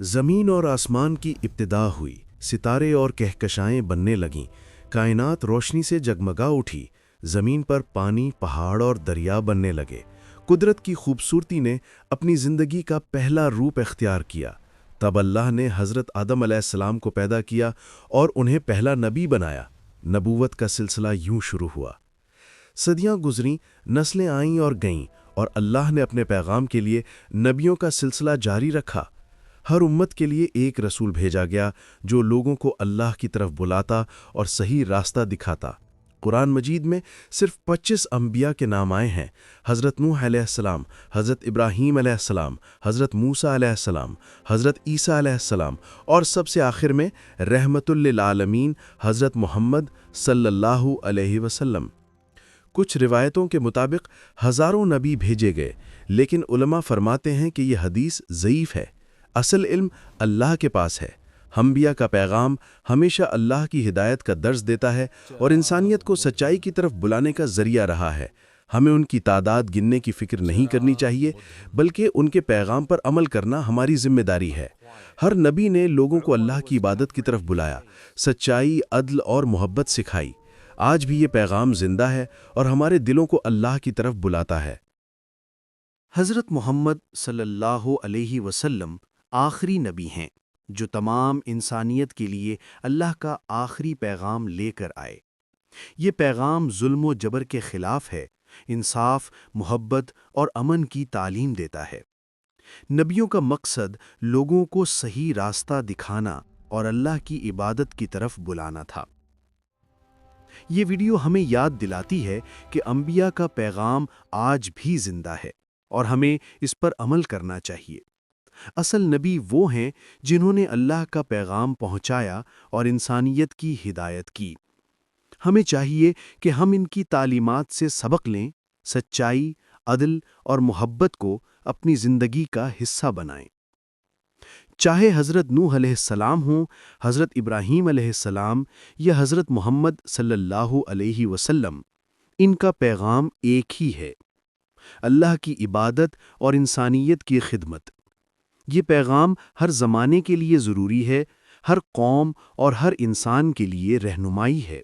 زمین اور آسمان کی ابتدا ہوئی، ستارے اور کہکشائیں بننے لگیں، کائنات روشنی سے جگمگا اٹھی، زمین پر پانی، پہاڑ اور دریا بننے لگے۔ قدرت کی خوبصورتی نے اپنی زندگی کا پہلا روپ اختیار کیا۔ تب اللہ نے حضرت آدم علیہ السلام کو پیدا کیا اور انہیں پہلا نبی بنایا۔ نبوت کا سلسلہ یوں شروع ہوا۔ صدیاں گزریں، نسلیں آئیں اور گئیں، اور اللہ نے اپنے پیغام کے لیے نبیوں کا سلسلہ جاری رکھا۔ ہر امت کے لیے ایک رسول بھیجا گیا جو لوگوں کو اللہ کی طرف بلاتا اور صحیح راستہ دکھاتا۔ قرآن مجید میں صرف 25 انبیاء کے نام آئے ہیں: حضرت نوح علیہ السلام، حضرت ابراہیم علیہ السلام، حضرت موسیٰ علیہ السلام، حضرت عیسیٰ علیہ السلام، اور سب سے آخر میں رحمت للعالمین حضرت محمد صلی اللہ علیہ وسلم۔ کچھ روایتوں کے مطابق ہزاروں نبی بھیجے گئے، لیکن علماء فرماتے ہیں کہ یہ حدیث ضعیف ہے۔ اصل علم اللہ کے پاس ہے۔ انبیاء کا پیغام ہمیشہ اللہ کی ہدایت کا درس دیتا ہے اور انسانیت کو سچائی کی طرف بلانے کا ذریعہ رہا ہے۔ ہمیں ان کی تعداد گننے کی فکر نہیں کرنی چاہیے، بلکہ ان کے پیغام پر عمل کرنا ہماری ذمہ داری ہے۔ ہر نبی نے لوگوں کو اللہ کی عبادت کی طرف بلایا، سچائی، عدل اور محبت سکھائی۔ آج بھی یہ پیغام زندہ ہے اور ہمارے دلوں کو اللہ کی طرف بلاتا ہے۔ حضرت محمد صلی اللہ علیہ وسلم آخری نبی ہیں جو تمام انسانیت کے لیے اللہ کا آخری پیغام لے کر آئے۔ یہ پیغام ظلم و جبر کے خلاف ہے، انصاف، محبت اور امن کی تعلیم دیتا ہے۔ نبیوں کا مقصد لوگوں کو صحیح راستہ دکھانا اور اللہ کی عبادت کی طرف بلانا تھا۔ یہ ویڈیو ہمیں یاد دلاتی ہے کہ انبیاء کا پیغام آج بھی زندہ ہے اور ہمیں اس پر عمل کرنا چاہیے۔ اصل نبی وہ ہیں جنہوں نے اللہ کا پیغام پہنچایا اور انسانیت کی ہدایت کی۔ ہمیں چاہیے کہ ہم ان کی تعلیمات سے سبق لیں، سچائی، عدل اور محبت کو اپنی زندگی کا حصہ بنائیں۔ چاہے حضرت نوح علیہ السلام ہوں، حضرت ابراہیم علیہ السلام یا حضرت محمد صلی اللہ علیہ وسلم، ان کا پیغام ایک ہی ہے: اللہ کی عبادت اور انسانیت کی خدمت۔ یہ پیغام ہر زمانے کے لیے ضروری ہے، ہر قوم اور ہر انسان کے لیے رہنمائی ہے۔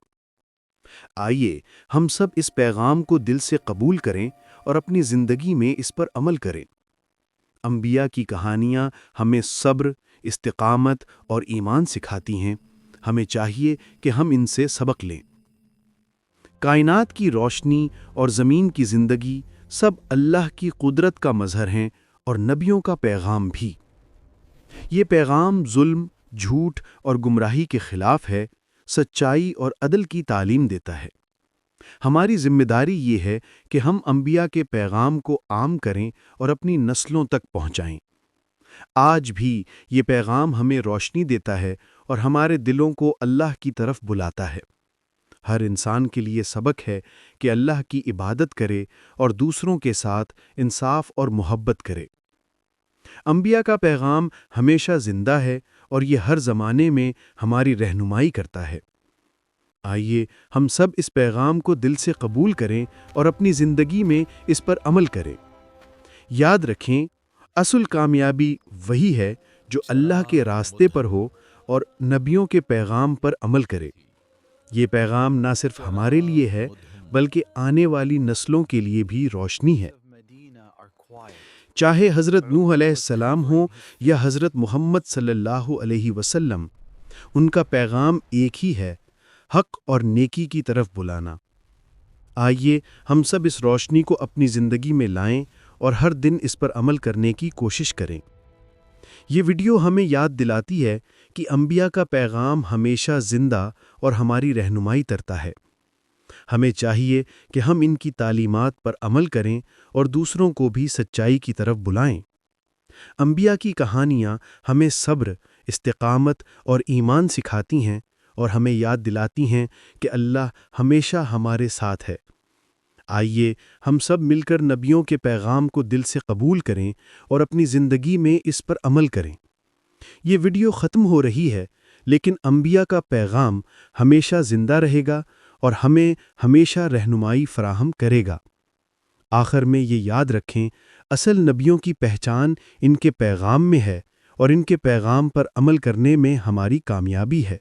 آئیے ہم سب اس پیغام کو دل سے قبول کریں اور اپنی زندگی میں اس پر عمل کریں۔ انبیاء کی کہانیاں ہمیں صبر، استقامت اور ایمان سکھاتی ہیں۔ ہمیں چاہیے کہ ہم ان سے سبق لیں۔ کائنات کی روشنی اور زمین کی زندگی سب اللہ کی قدرت کا مظہر ہیں اور نبیوں کا پیغام بھی۔ یہ پیغام ظلم، جھوٹ اور گمراہی کے خلاف ہے، سچائی اور عدل کی تعلیم دیتا ہے۔ ہماری ذمہ داری یہ ہے کہ ہم انبیاء کے پیغام کو عام کریں اور اپنی نسلوں تک پہنچائیں۔ آج بھی یہ پیغام ہمیں روشنی دیتا ہے اور ہمارے دلوں کو اللہ کی طرف بلاتا ہے۔ ہر انسان کے لیے سبق ہے کہ اللہ کی عبادت کرے اور دوسروں کے ساتھ انصاف اور محبت کرے۔ انبیاء کا پیغام ہمیشہ زندہ ہے اور یہ ہر زمانے میں ہماری رہنمائی کرتا ہے۔ آئیے ہم سب اس پیغام کو دل سے قبول کریں اور اپنی زندگی میں اس پر عمل کریں۔ یاد رکھیں، اصل کامیابی وہی ہے جو اللہ کے راستے پر ہو اور نبیوں کے پیغام پر عمل کرے۔ یہ پیغام نہ صرف ہمارے لیے ہے بلکہ آنے والی نسلوں کے لیے بھی روشنی ہے۔ چاہے حضرت نوح علیہ السلام ہوں یا حضرت محمد صلی اللہ علیہ وسلم، ان کا پیغام ایک ہی ہے: حق اور نیکی کی طرف بلانا۔ آئیے ہم سب اس روشنی کو اپنی زندگی میں لائیں اور ہر دن اس پر عمل کرنے کی کوشش کریں۔ یہ ویڈیو ہمیں یاد دلاتی ہے کہ انبیاء کا پیغام ہمیشہ زندہ اور ہماری رہنمائی کرتا ہے۔ ہمیں چاہیے کہ ہم ان کی تعلیمات پر عمل کریں اور دوسروں کو بھی سچائی کی طرف بلائیں۔ انبیاء کی کہانیاں ہمیں صبر، استقامت اور ایمان سکھاتی ہیں اور ہمیں یاد دلاتی ہیں کہ اللہ ہمیشہ ہمارے ساتھ ہے۔ آئیے ہم سب مل کر نبیوں کے پیغام کو دل سے قبول کریں اور اپنی زندگی میں اس پر عمل کریں۔ یہ ویڈیو ختم ہو رہی ہے، لیکن انبیاء کا پیغام ہمیشہ زندہ رہے گا اور ہمیں ہمیشہ رہنمائی فراہم کرے گا۔ آخر میں یہ یاد رکھیں، اصل نبیوں کی پہچان ان کے پیغام میں ہے اور ان کے پیغام پر عمل کرنے میں ہماری کامیابی ہے۔